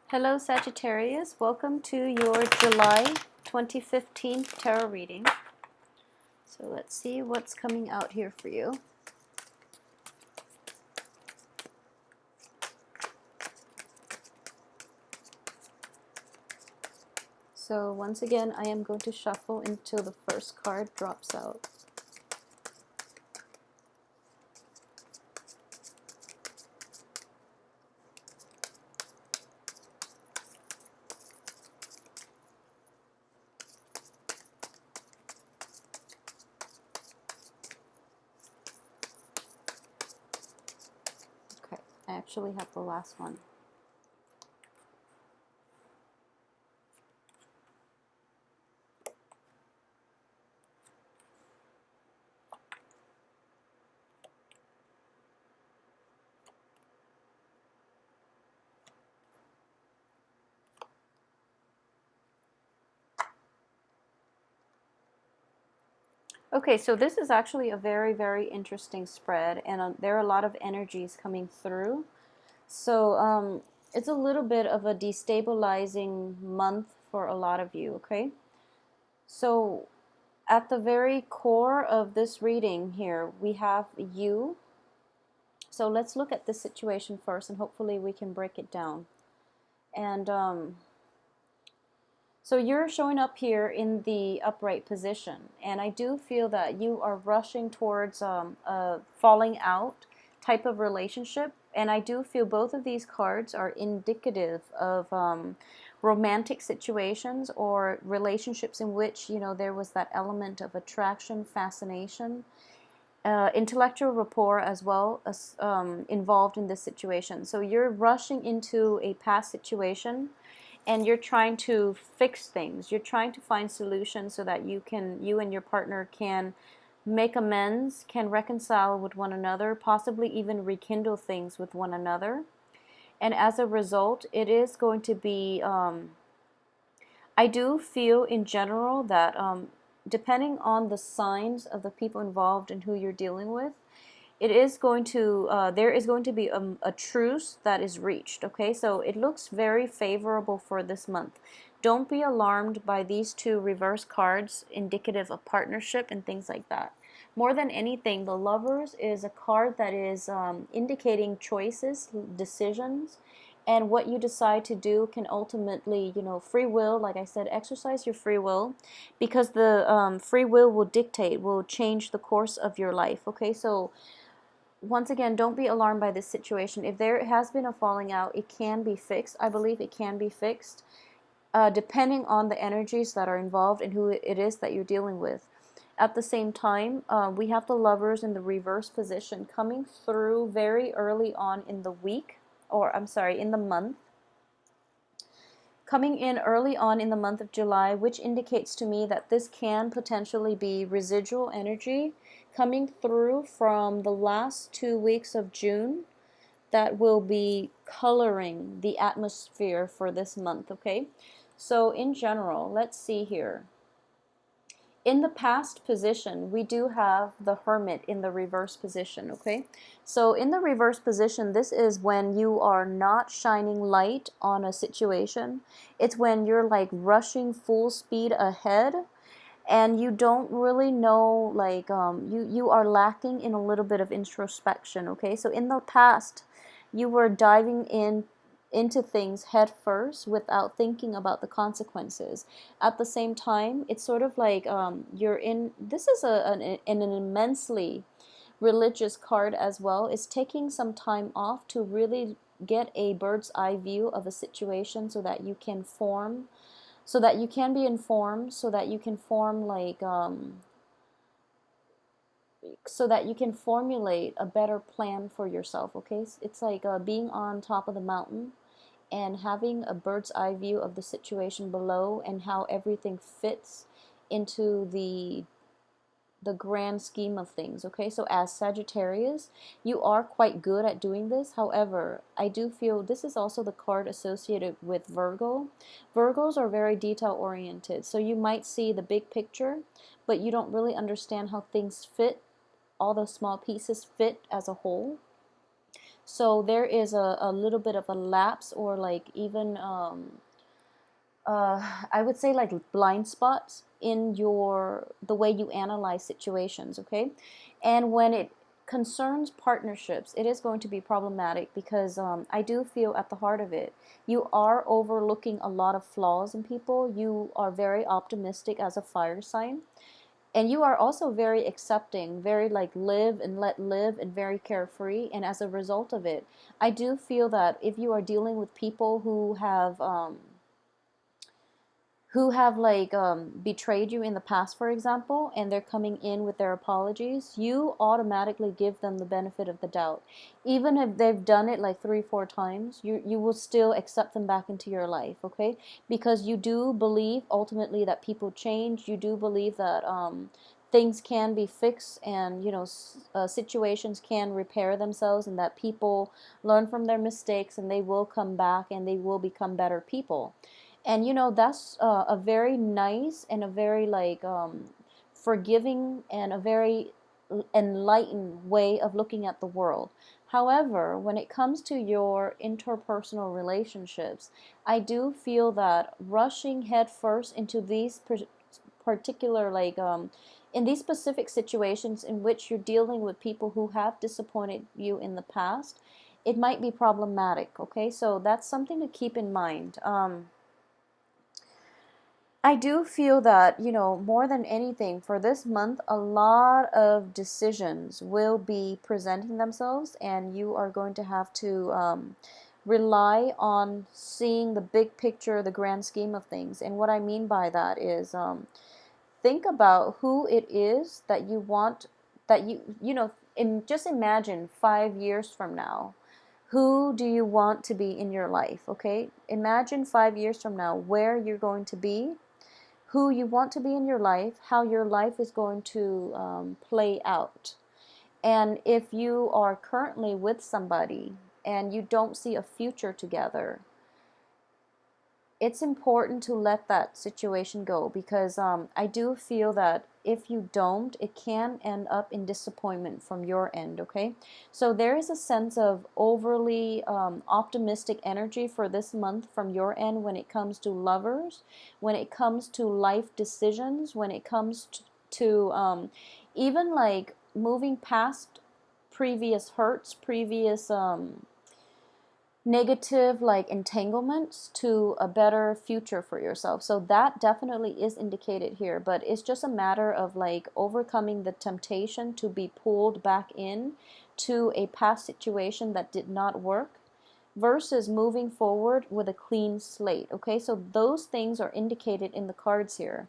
Hello Sagittarius, welcome to your July 2015 tarot reading. So let's see what's coming out here for you. So once again, I am going to shuffle until the first card drops out. Okay, I actually have the last one. Okay, so this is actually a very, very interesting spread, and there are a lot of energies coming through. So it's a little bit of a destabilizing month for a lot of you, okay? So at the very core of this reading here, we have you. So let's look at this situation first, and hopefully we can break it down. And so you're showing up here in the upright position, and I do feel that you are rushing towards a falling out type of relationship, and I do feel both of these cards are indicative of romantic situations or relationships in which, you know, there was that element of attraction, fascination, intellectual rapport as well as involved in this situation. So you're rushing into a past situation and you're trying to fix things. You're trying to find solutions so that you and your partner can make amends, can reconcile with one another, possibly even rekindle things with one another. And as a result, it is going to be, I do feel in general that depending on the signs of the people involved and who you're dealing with, it is going to there is going to be a truce that is reached. Okay, so it looks very favorable for this month. Don't be alarmed by these two reverse cards indicative of partnership and things like that. More than anything, the Lovers is a card that is indicating choices, decisions, and what you decide to do can ultimately, you know, free will, like I said, exercise your free will, because the free will dictate, will change the course of your life. Okay, so once again, don't be alarmed by this situation. If there has been a falling out, it can be fixed. I believe it can be fixed, depending on the energies that are involved and who it is that you're dealing with. At the same time, we have the Lovers in the reverse position coming through very early on in the week, or I'm sorry, in the month. Coming in early on in the month of July, which indicates to me that this can potentially be residual energy coming through from the last 2 weeks of June that will be coloring the atmosphere for this month, okay? So in general, let's see here. In the past position, we do have the Hermit in the reverse position, okay? So in the reverse position, this is when you are not shining light on a situation. It's when you're like rushing full speed ahead and you don't really know, like, you are lacking in a little bit of introspection, okay? So in the past, you were diving into things head first without thinking about the consequences. At the same time, it's sort of like you're in, this is an immensely religious card as well. It's taking some time off to really get a bird's eye view of a situation so that you can form, so that you can be informed, so that you can form like so that you can formulate a better plan for yourself. Okay, it's like being on top of the mountain and having a bird's eye view of the situation below and how everything fits into the grand scheme of things. Okay, so as Sagittarius, you are quite good at doing this. However, I do feel this is also the card associated with Virgo. Virgos are very detail oriented, so you might see the big picture, but you don't really understand how things fit, all the small pieces fit as a whole. So there is a little bit of a lapse, or like even I would say like blind spots in the way you analyze situations, okay? And when it concerns partnerships, it is going to be problematic because I do feel at the heart of it, you are overlooking a lot of flaws in people. You are very optimistic as a fire sign. And you are also very accepting, very like live and let live, and very carefree. And as a result of it, I do feel that if you are dealing with people who have like betrayed you in the past, for example, and they're coming in with their apologies, you automatically give them the benefit of the doubt. Even if they've done it like 3 4 times, you will still accept them back into your life, okay? Because you do believe ultimately that people change. You do believe that things can be fixed, and situations can repair themselves, and that people learn from their mistakes and they will come back and they will become better people. And that's a very nice and a very like forgiving and a very enlightened way of looking at the world. However, when it comes to your interpersonal relationships, I do feel that rushing headfirst into these particular like in these specific situations in which you're dealing with people who have disappointed you in the past, it might be problematic, okay? So that's something to keep in mind. I do feel that, more than anything for this month, a lot of decisions will be presenting themselves, and you are going to have to rely on seeing the big picture, the grand scheme of things. And what I mean by that is think about who it is that you want, that just imagine 5 years from now. Who do you want to be in your life, okay? Imagine 5 years from now where you're going to be, who you want to be in your life, how your life is going to play out. And if you are currently with somebody and you don't see a future together, it's important to let that situation go, because I do feel that if you don't, it can end up in disappointment from your end, okay? So there is a sense of overly optimistic energy for this month from your end when it comes to lovers, when it comes to life decisions, when it comes to even like moving past previous hurts, previous negative like entanglements to a better future for yourself. So that definitely is indicated here, but it's just a matter of like overcoming the temptation to be pulled back in to a past situation that did not work versus moving forward with a clean slate, okay? So those things are indicated in the cards here.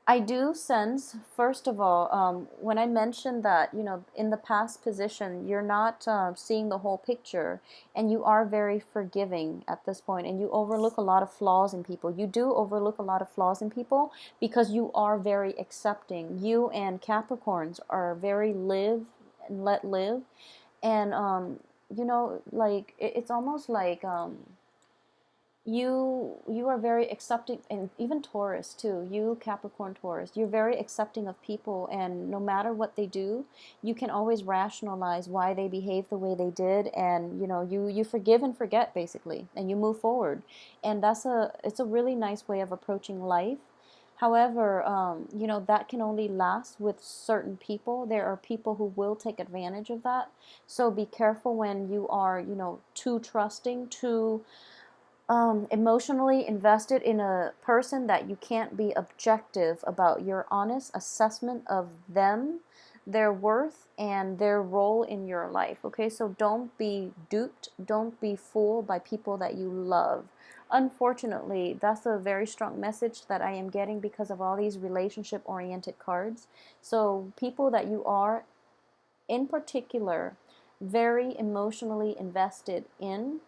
I do sense, first of all, when I mentioned that, in the past position, you're not seeing the whole picture, and you are very forgiving at this point, and you overlook a lot of flaws in people. You do overlook a lot of flaws in people because you are very accepting. You and Capricorns are very live and let live, and, like, it's almost like, you are very accepting, and even Taurus too, you Capricorn Taurus, you're very accepting of people, and no matter what they do, you can always rationalize why they behave the way they did, and you forgive and forget basically, and you move forward. And it's a really nice way of approaching life. However, that can only last with certain people. There are people who will take advantage of that. So be careful when you are, too trusting, too emotionally invested in a person, that you can't be objective about your honest assessment of them, their worth, and their role in your life. Okay, so don't be duped, don't be fooled by people that you love. Unfortunately, that's a very strong message that I am getting because of all these relationship oriented cards. So people that you are, in particular, very emotionally invested in,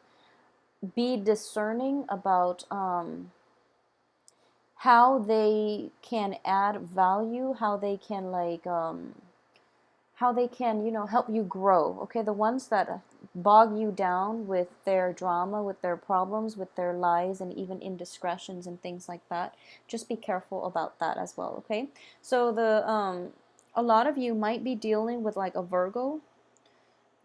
be discerning about how they can add value, how they can help you grow. Okay, the ones that bog you down with their drama, with their problems, with their lies, and even indiscretions and things like that, just be careful about that as well. Okay, so a lot of you might be dealing with like a Virgo.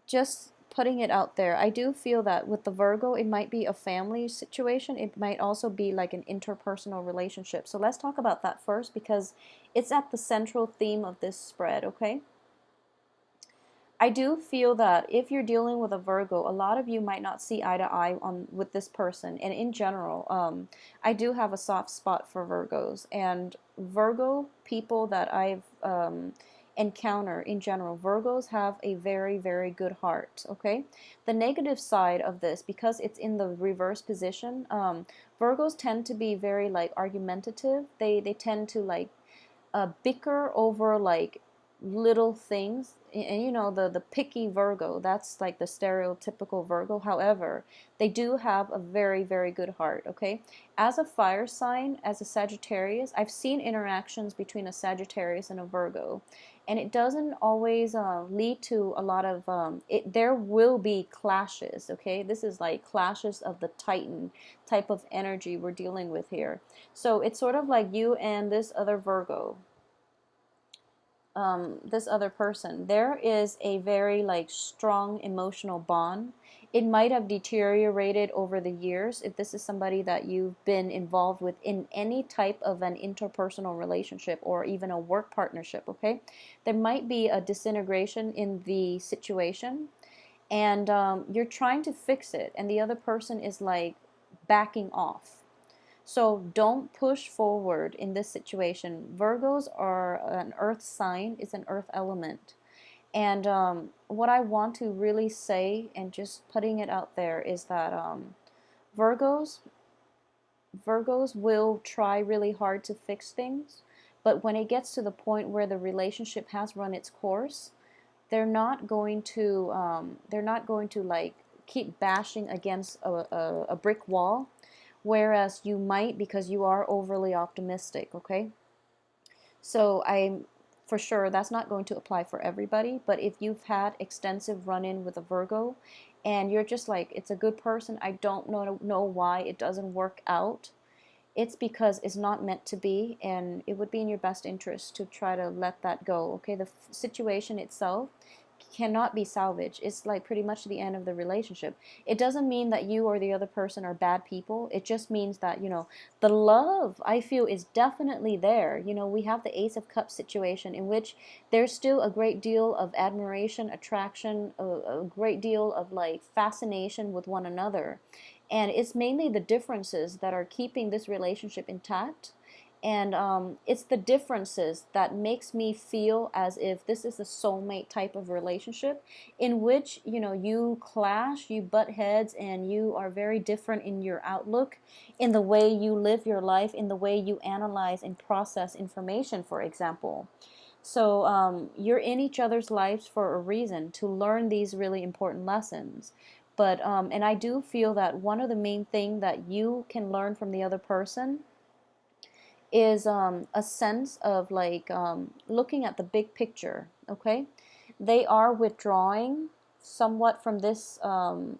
Just putting it out there, I do feel that with the Virgo, it might be a family situation. It might also be like an interpersonal relationship. So let's talk about that first because it's at the central theme of this spread, okay? I do feel that if you're dealing with a Virgo, a lot of you might not see eye to eye on with this person. And in general, I do have a soft spot for Virgos. And Virgo people that I've encounter in general, Virgos have a very, very good heart, okay? The negative side of this, because it's in the reverse position, Virgos tend to be very like argumentative. They tend to like bicker over like little things, and you know, the picky Virgo, that's like the stereotypical Virgo. However, they do have a very, very good heart, okay? As a fire sign, as a Sagittarius, I've seen interactions between a Sagittarius and a Virgo, and it doesn't always lead to a lot of there will be clashes, okay? This is like clashes of the Titan type of energy we're dealing with here. So it's sort of like you and this other Virgo, this other person, there is a very like strong emotional bond. It might have deteriorated over the years if this is somebody that you've been involved with in any type of an interpersonal relationship or even a work partnership, okay? There might be a disintegration in the situation, and you're trying to fix it, and the other person is like backing off. So don't push forward in this situation. Virgos are an earth sign, it's an earth element. And what I want to really say, and just putting it out there, is that Virgos, Virgos will try really hard to fix things, but when it gets to the point where the relationship has run its course, they're not going to like keep bashing against a brick wall, whereas you might, because you are overly optimistic, okay? So I'm for sure that's not going to apply for everybody, but if you've had extensive run-in with a Virgo and you're just like, it's a good person, I don't know why it doesn't work out, it's because it's not meant to be, and it would be in your best interest to try to let that go, okay? The situation itself cannot be salvaged. It's like pretty much the end of the relationship. It doesn't mean that you or the other person are bad people. It just means that, you know, the love, I feel, is definitely there. You know, we have the Ace of Cups situation in which there's still a great deal of admiration, attraction, a great deal of like fascination with one another. And it's mainly the differences that are keeping this relationship intact. And it's the differences that makes me feel as if this is a soulmate type of relationship in which, you know, you clash, you butt heads, and you are very different in your outlook, in the way you live your life, in the way you analyze and process information, for example. So you're in each other's lives for a reason, to learn these really important lessons. But and I do feel that one of the main thing that you can learn from the other person is a sense of like looking at the big picture, okay? They are withdrawing somewhat from this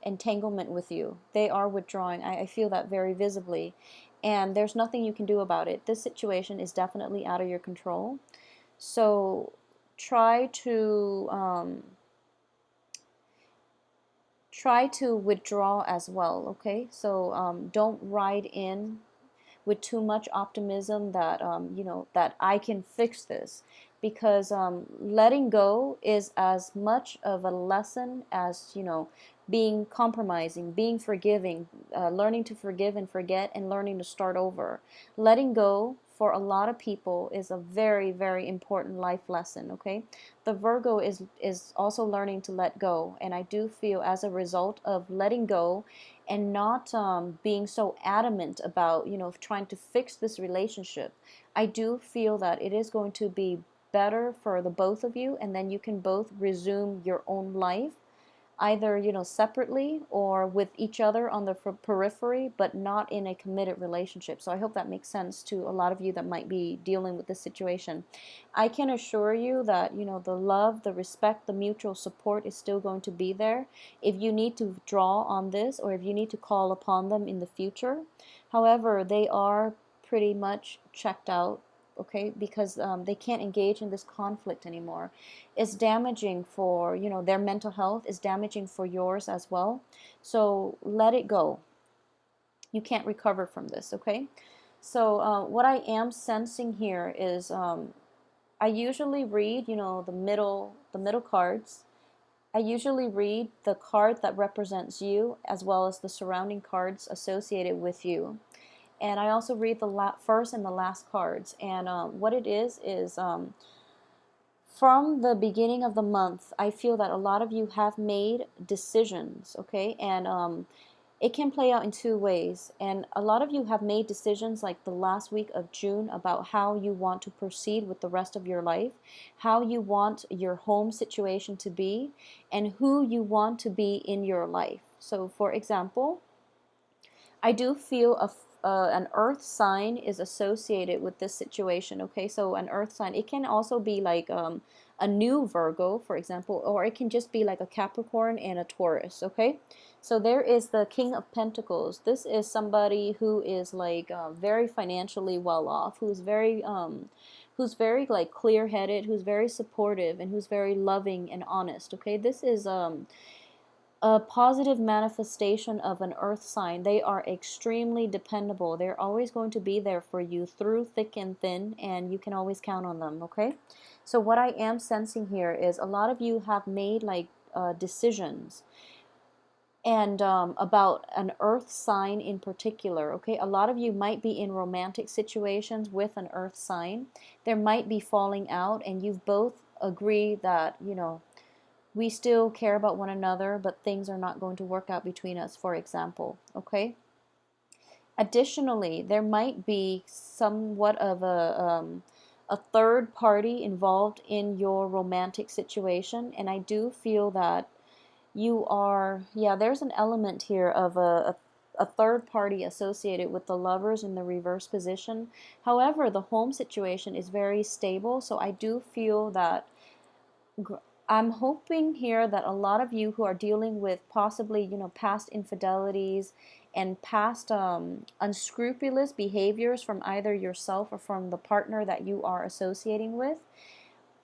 entanglement with you. They are withdrawing. I feel that very visibly. And there's nothing you can do about it. This situation is definitely out of your control. So try to withdraw as well, okay? So don't ride in with too much optimism that you know, that I can fix this, because letting go is as much of a lesson as, you know, being compromising, being forgiving, learning to forgive and forget, and learning to start over. Letting go for a lot of people is a very, very important life lesson, okay? The Virgo is also learning to let go, and I do feel as a result of letting go and not being so adamant about, you know, trying to fix this relationship, I do feel that it is going to be better for the both of you, and then you can both resume your own life, either, you know, separately or with each other on the periphery, but not in a committed relationship. So I hope that makes sense to a lot of you that might be dealing with this situation. I can assure you that, you know, the love, the respect, the mutual support is still going to be there if you need to draw on this, or if you need to call upon them in the future. However, they are pretty much checked out okay, because they can't engage in this conflict anymore. It's damaging for, you know, their mental health, is damaging for yours as well. So let it go. You can't recover from this, okay? So what I am sensing here is I usually read, you know, the middle cards. I usually read the card that represents you as well as the surrounding cards associated with you. And I also read the first and the last cards. And what it is from the beginning of the month, I feel that a lot of you have made decisions, okay? And it can play out in two ways. And a lot of you have made decisions like the last week of June about how you want to proceed with the rest of your life, how you want your home situation to be, and who you want to be in your life. So, for example, I do feel an earth sign is associated with this situation, okay? So an earth sign, it can also be like a new Virgo, for example, or it can just be like a Capricorn and a Taurus, okay? So there is the King of Pentacles. This is somebody who is like very financially well off, who's very like clear-headed, who's very supportive, and who's very loving and honest, okay? This is a positive manifestation of an earth sign. They are extremely dependable. They're always going to be there for you through thick and thin, and you can always count on them, okay? So what I am sensing here is a lot of you have made like decisions and about an earth sign in particular, okay? A lot of you might be in romantic situations with an earth sign. There might be falling out, and you've both agreed that, you know, we still care about one another, but things are not going to work out between us, for example, okay? Additionally, there might be somewhat of a third party involved in your romantic situation, and I do feel that you are, yeah, there's an element here of a third party associated with the lovers in the reverse position. However, the home situation is very stable, so I do feel that I'm hoping here that a lot of you who are dealing with possibly, you know, past infidelities and past unscrupulous behaviors from either yourself or from the partner that you are associating with,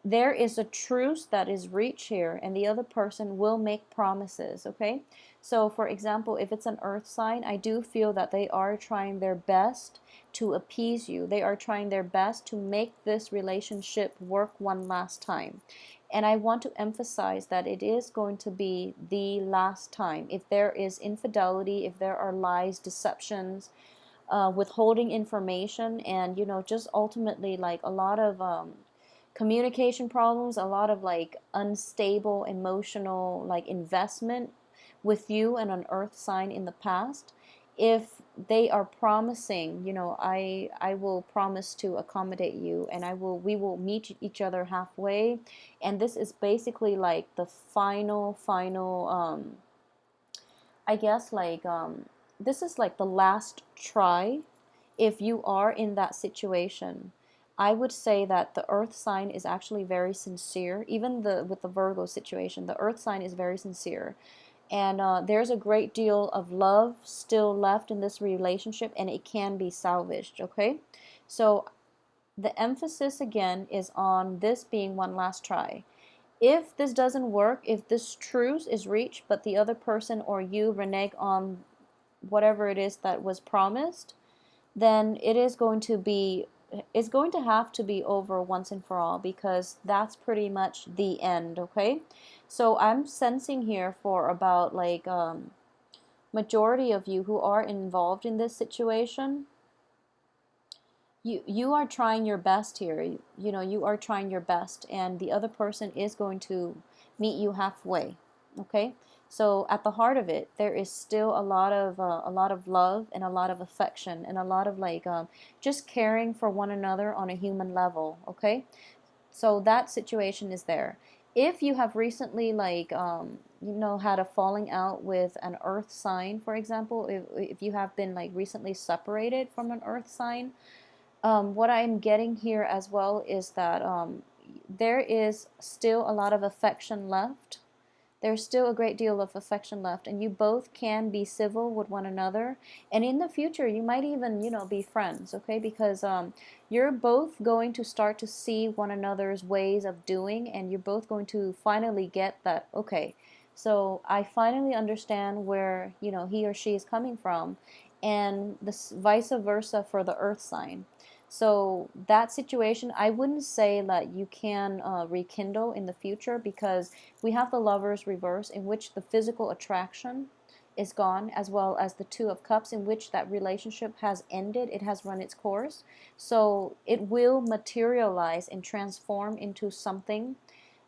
there is a truce that is reached here, and the other person will make promises, okay? So, for example, if it's an earth sign, I do feel that they are trying their best to appease you. They are trying their best to make this relationship work one last time. And I want to emphasize that it is going to be the last time. If there is infidelity, if there are lies, deceptions, withholding information, and, you know, just ultimately like a lot of communication problems, a lot of like unstable emotional like investment with you and an earth sign in the past, if they are promising, you know, I will promise to accommodate you, and we will meet each other halfway, and this is basically like the final I guess like this is like the last try. If you are in that situation, I would say that the earth sign is actually very sincere. Even with the Virgo situation, the earth sign is very sincere. And there's a great deal of love still left in this relationship, and it can be salvaged, okay? So the emphasis again is on this being one last try. If this doesn't work, if this truce is reached, but the other person or you renege on whatever it is that was promised, then it's going to have to be over once and for all, because that's pretty much the end, okay? So I'm sensing here for about like majority of you who are involved in this situation, you are trying your best here. You know, you are trying your best, and the other person is going to meet you halfway, okay? So at the heart of it, there is still a lot of love and a lot of affection and a lot of like just caring for one another on a human level, okay? So that situation is there. If you have recently like you know, had a falling out with an earth sign, for example, if you have been like recently separated from an earth sign, what I'm getting here as well is that there is still a lot of affection left. There's still a great deal of affection left, and you both can be civil with one another. And in the future, you might even, be friends, okay? Because you're both going to start to see one another's ways of doing, and you're both going to finally get that, okay, so I finally understand where, he or she is coming from, and this vice versa for the earth sign. So that situation, I wouldn't say that you can rekindle in the future, because we have the Lovers reverse, in which the physical attraction is gone, as well as the Two of Cups, in which that relationship has ended, it has run its course. So it will materialize and transform into something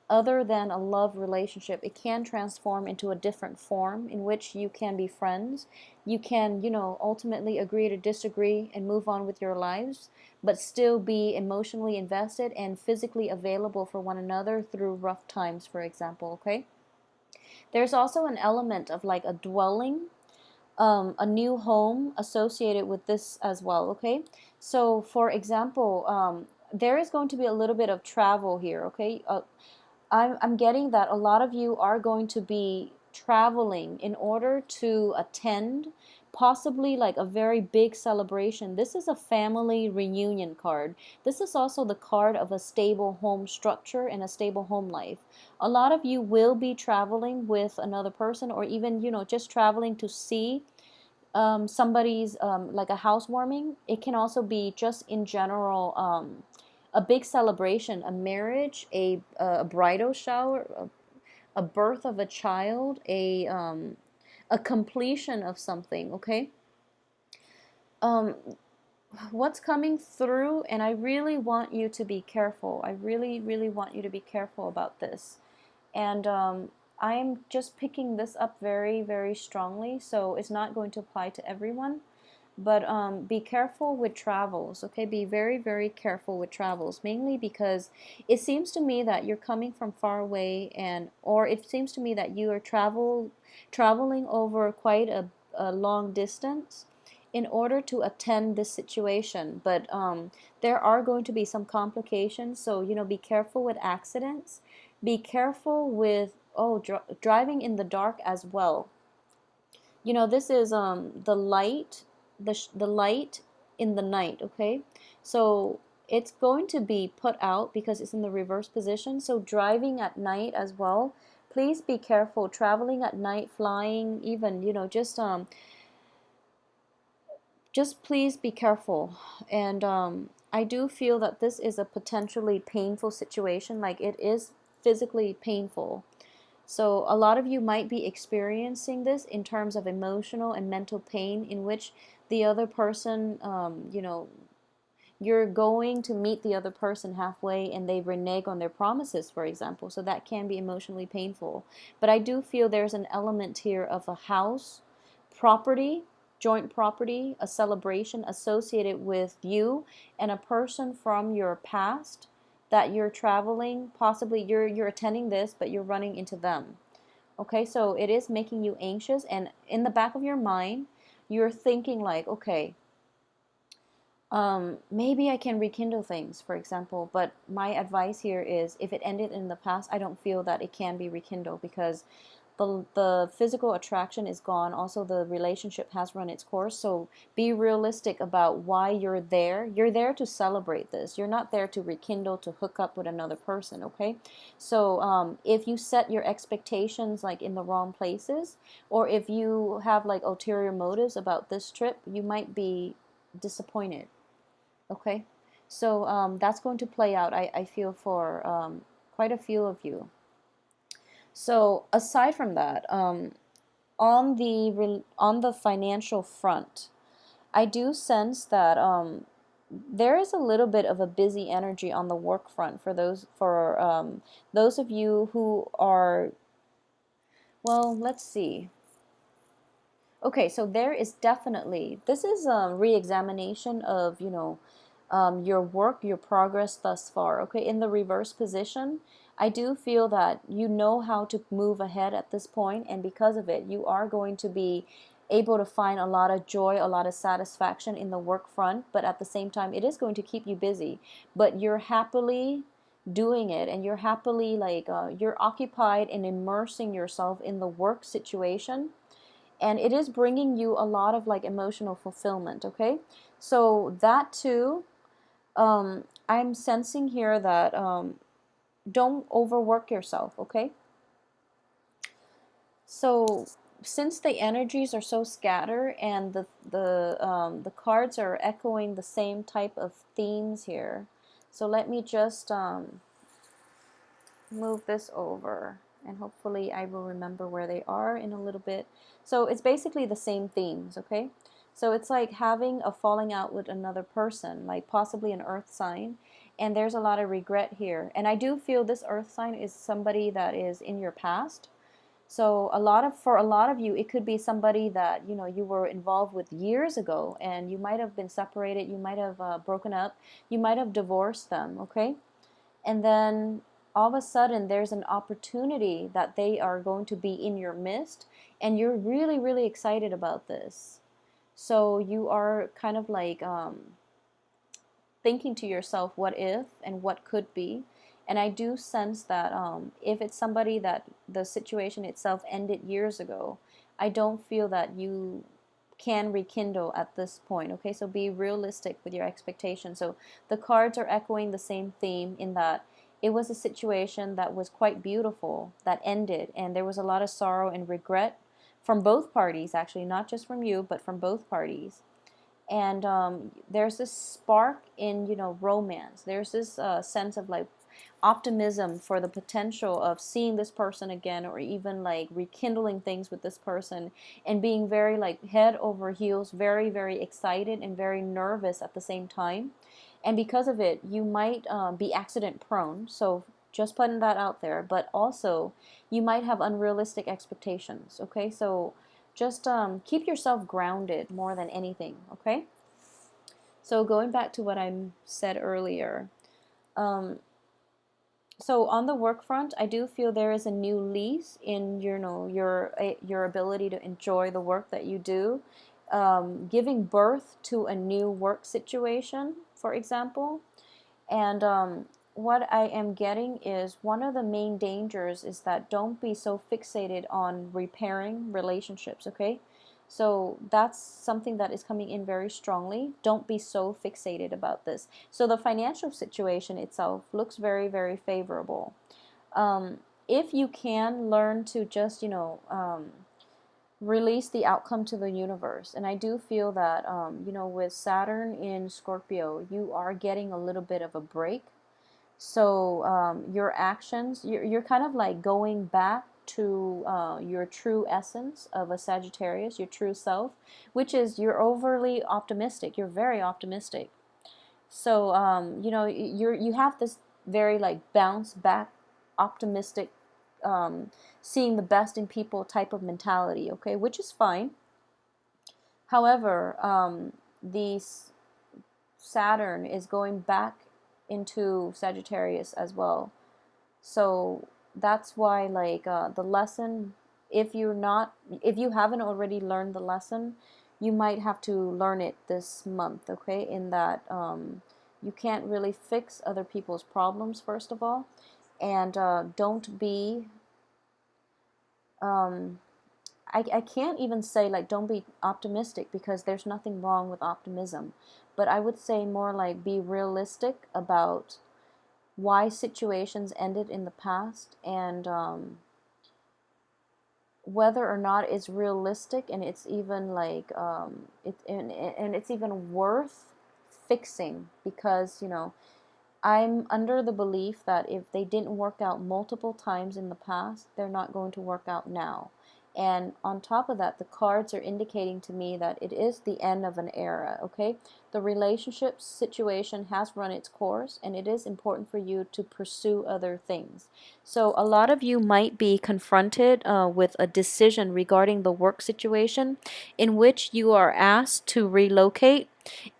other than a love relationship. It can transform into a different form in which you can be friends. You can, ultimately agree to disagree and move on with your lives, but still be emotionally invested and physically available for one another through rough times, for example, okay? There's also an element of like a dwelling, a new home associated with this as well, okay? So, for example, there is going to be a little bit of travel here, okay? I'm getting that a lot of you are going to be traveling in order to attend possibly like a very big celebration. This is a family reunion card. This is also the card of a stable home structure and a stable home life. A lot of you will be traveling with another person, or even, just traveling to see somebody's like a housewarming. It can also be just in general a big celebration, a marriage, a bridal shower, a birth of a child, a completion of something. Okay. Um, what's coming through, and I really want you to be careful. I really, really want you to be careful about this. And I'm just picking this up very, very strongly, so it's not going to apply to everyone. But be careful with travels, okay? Be very, very careful with travels, mainly because it seems to me that you're coming from far away, or it seems to me that you are traveling over quite a long distance in order to attend this situation. But there are going to be some complications, so be careful with accidents. Be careful with driving in the dark as well. This is the light, the light in the night, okay? So it's going to be put out because it's in the reverse position. So driving at night as well, please be careful. Traveling at night, flying, even, just please be careful. And I do feel that this is a potentially painful situation. Like, it is physically painful. So a lot of you might be experiencing this in terms of emotional and mental pain, in which the other person, you're going to meet the other person halfway and they renege on their promises, for example. So that can be emotionally painful. But I do feel there's an element here of a house, property, joint property, a celebration associated with you and a person from your past that you're traveling. Possibly you're attending this, but you're running into them. Okay, so it is making you anxious, and in the back of your mind, you're thinking like, okay, maybe I can rekindle things, for example. But my advice here is, if it ended in the past, I don't feel that it can be rekindled, because the physical attraction is gone. Also, the relationship has run its course. So be realistic about why you're there. You're there to celebrate this. You're not there to rekindle, to hook up with another person, okay? So if you set your expectations like in the wrong places, or if you have like ulterior motives about this trip, you might be disappointed, okay? So that's going to play out, I feel, for quite a few of you. So aside from that, on the financial front, I do sense that there is a little bit of a busy energy on the work front for those of you who are, well, let's see. Okay, so there is definitely, this is a re-examination of, your work, your progress thus far. Okay, in the reverse position, I do feel that you know how to move ahead at this point, and because of it, you are going to be able to find a lot of joy, a lot of satisfaction in the work front, but at the same time, it is going to keep you busy. But you're happily doing it, and you're happily like you're occupied in immersing yourself in the work situation, and it is bringing you a lot of like emotional fulfillment. Okay, so that too, I'm sensing here that don't overwork yourself. Okay, so since the energies are so scattered and the cards are echoing the same type of themes here, so let me just move this over, and hopefully I will remember where they are in a little bit. So it's basically the same themes, okay? So it's like having a falling out with another person, like possibly an earth sign, and there's a lot of regret here. And I do feel this earth sign is somebody that is in your past. So for a lot of you, it could be somebody that, you know, you were involved with years ago, and you might have been separated, you might have broken up, you might have divorced them, okay? And then all of a sudden there's an opportunity that they are going to be in your midst, and you're really, really excited about this. So you are kind of like thinking to yourself, what if and what could be. And I do sense that if it's somebody that the situation itself ended years ago, I don't feel that you can rekindle at this point. Okay, so be realistic with your expectations. So the cards are echoing the same theme in that it was a situation that was quite beautiful that ended, and there was a lot of sorrow and regret from both parties, actually, not just from you, but from both parties. And there's this spark in, you know, romance. There's this sense of like optimism for the potential of seeing this person again, or even like rekindling things with this person, and being very like head over heels, very, very excited and very nervous at the same time. And because of it, you might be accident prone. So just putting that out there. But also, you might have unrealistic expectations. Okay, so just keep yourself grounded more than anything. Okay. So going back to what I said earlier, um, so on the work front, I do feel there is a new lease in, you know, your ability to enjoy the work that you do, giving birth to a new work situation, for example. And what I am getting is one of the main dangers is that don't be so fixated on repairing relationships, okay? So that's something that is coming in very strongly. Don't be so fixated about this. So the financial situation itself looks very, very favorable. Um, if you can learn to just, you know, release the outcome to the universe. And I do feel that, you know, with Saturn in Scorpio, you are getting a little bit of a break. So your actions, you're kind of like going back to your true essence of a Sagittarius, your true self, which is you're overly optimistic. You're very optimistic. So you know, you have this very like bounce back, optimistic, seeing the best in people type of mentality. Okay, which is fine. However, the Saturn is going back into Sagittarius as well. So that's why like the lesson, if you haven't already learned the lesson, you might have to learn it this month, okay? In that you can't really fix other people's problems, first of all, and don't be I can't even say like don't be optimistic, because there's nothing wrong with optimism, but I would say more like be realistic about why situations ended in the past, and whether or not it's realistic, and it's even like and it's even worth fixing, because, you know, I'm under the belief that if they didn't work out multiple times in the past, they're not going to work out now. And on top of that, the cards are indicating to me that it is the end of an era, okay? The relationship situation has run its course, and it is important for you to pursue other things. So a lot of you might be confronted with a decision regarding the work situation in which you are asked to relocate,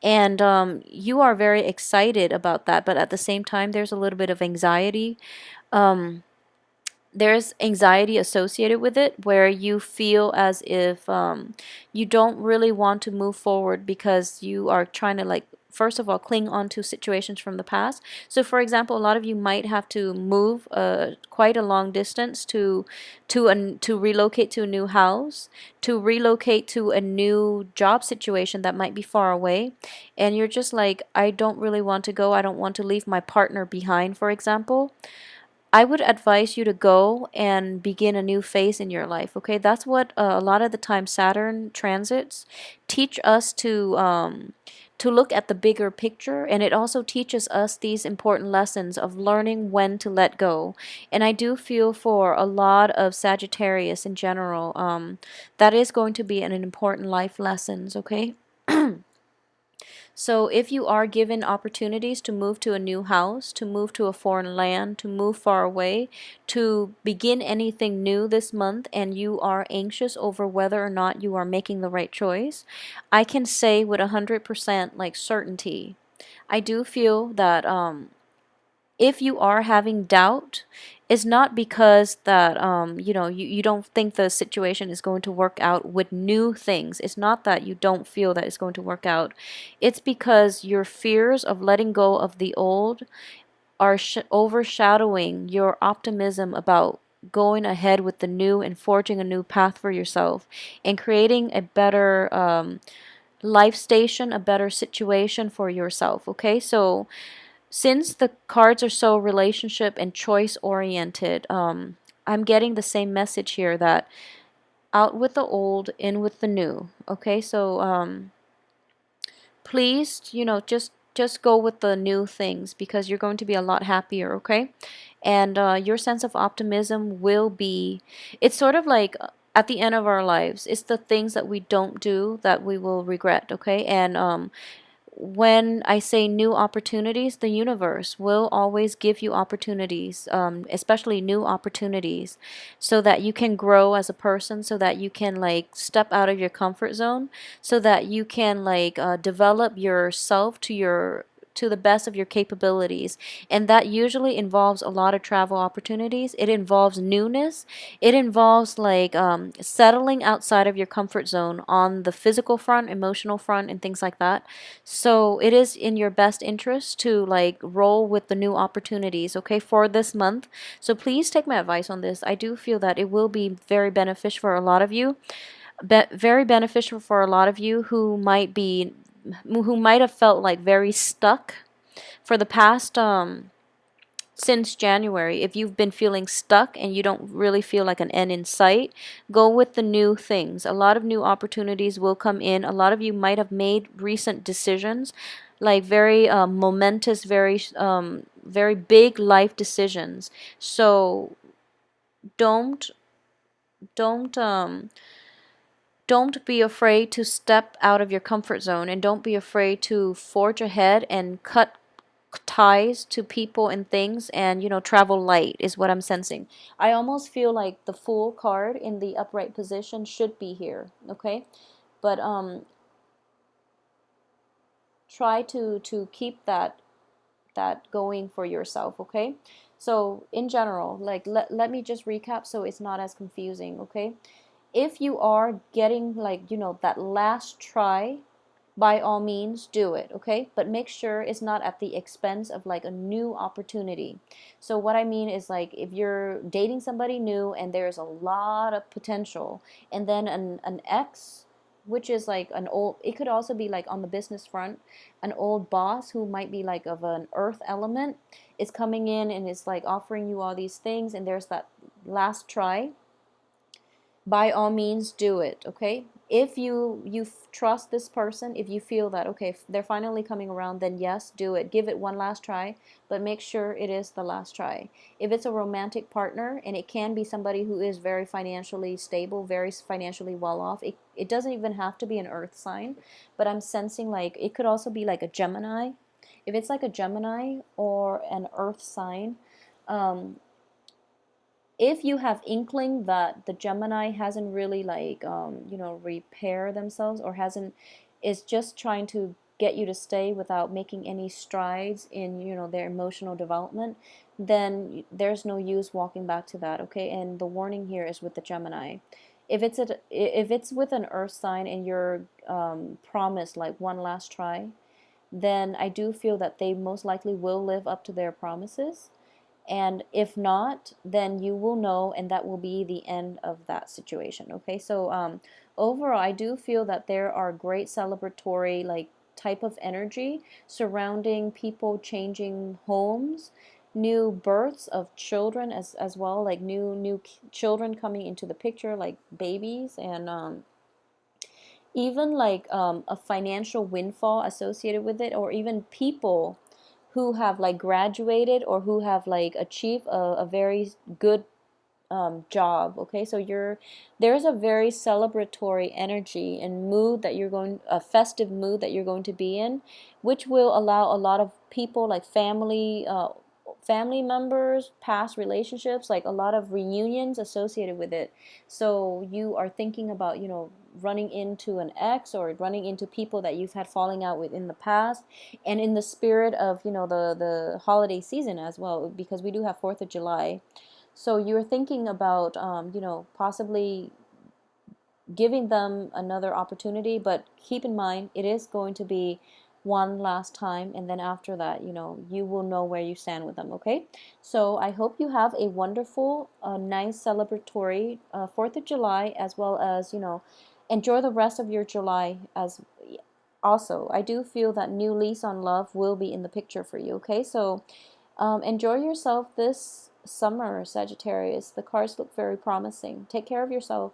and you are very excited about that, but at the same time there's a little bit of anxiety. There's anxiety associated with it, where you feel as if you don't really want to move forward because you are trying to like first of all, cling on to situations from the past. So, for example, a lot of you might have to move quite a long distance to relocate to a new house, to relocate to a new job situation that might be far away, and you're just like, I don't really want to go. I don't want to leave my partner behind, for example. I would advise you to go and begin a new phase in your life. Okay, that's what a lot of the time Saturn transits teach us to look at the bigger picture, and it also teaches us these important lessons of learning when to let go. And I do feel for a lot of Sagittarius in general, that is going to be an important life lessons. Okay. So if you are given opportunities to move to a new house, to move to a foreign land, to move far away, to begin anything new this month, and you are anxious over whether or not you are making the right choice, I can say with 100% like certainty, I do feel that if you are having doubt, it's not because that you don't think the situation is going to work out with new things. It's not that you don't feel that it's going to work out. It's because your fears of letting go of the old are overshadowing your optimism about going ahead with the new and forging a new path for yourself and creating a better life station, a better situation for yourself. Okay, so since the cards are so relationship and choice oriented, I'm getting the same message here that out with the old, in with the new. Okay, so please, just go with the new things because you're going to be a lot happier. Okay, and your sense of optimism will be. It's sort of like. At the end of our lives, it's the things that we don't do that we will regret, okay? And when I say new opportunities, the universe will always give you opportunities, especially new opportunities, so that you can grow as a person, so that you can like step out of your comfort zone, so that you can like develop yourself to the best of your capabilities. And that usually involves a lot of travel opportunities. It involves newness. It involves like settling outside of your comfort zone on the physical front, emotional front, and things like that. So it is in your best interest to like roll with the new opportunities, okay, for this month. So please take my advice on this. I do feel that it will be very beneficial for a lot of you. Very beneficial for a lot of you who might have felt like very stuck for the past since January. If you've been feeling stuck and you don't really feel like an end in sight, go with the new things. A lot of new opportunities will come in. A lot of you might have made recent decisions, like very momentous, very big life decisions. So don't don't um don't be afraid to step out of your comfort zone, and don't be afraid to forge ahead and cut ties to people and things, and travel light is what I'm sensing. I almost feel like the Fool card in the upright position should be here, okay? But try to keep that going for yourself, okay? So in general, like let me just recap so it's not as confusing, okay? If you are getting like that last try, by all means do it, okay? But make sure it's not at the expense of like a new opportunity. So what I mean is, like, if you're dating somebody new and there's a lot of potential, and then an ex, which is like an old, it could also be like on the business front, an old boss who might be like of an earth element, is coming in and is like offering you all these things, and there's that last try, by all means do it, okay? If you trust this person, if you feel that okay, they're finally coming around, then yes, do it. Give it one last try, but make sure it is the last try. If it's a romantic partner, and it can be somebody who is very financially stable, very financially well off, it doesn't even have to be an earth sign, but I'm sensing like it could also be like a Gemini. If it's like a Gemini or an earth sign, um, if you have inkling that the Gemini hasn't really like repair themselves, or hasn't, is just trying to get you to stay without making any strides in their emotional development, then there's no use walking back to that, okay? And the warning here is with the Gemini. If it's with an earth sign and you're promised like one last try, then I do feel that they most likely will live up to their promises. And if not, then you will know, and that will be the end of that situation. Okay, so overall, I do feel that there are great celebratory like type of energy surrounding people changing homes, new births of children as well, like new children coming into the picture, like babies, and even like a financial windfall associated with it, or even people who have like graduated or who have like achieved a very good job. Okay, so there's a very celebratory energy and mood that you're going, a festive mood that you're going to be in, which will allow a lot of people, like family members, past relationships, like a lot of reunions associated with it. So you are thinking about, running into an ex or running into people that you've had falling out with in the past, and in the spirit of, the holiday season as well, because we do have 4th of July. So you're thinking about, possibly giving them another opportunity, but keep in mind it is going to be one last time, and then after that, you will know where you stand with them. Okay, so I hope you have a wonderful, nice celebratory 4th of July, as well as, enjoy the rest of your July. As also, I do feel that new lease on love will be in the picture for you. Okay, so enjoy yourself this summer, Sagittarius. The cards look very promising. Take care of yourself.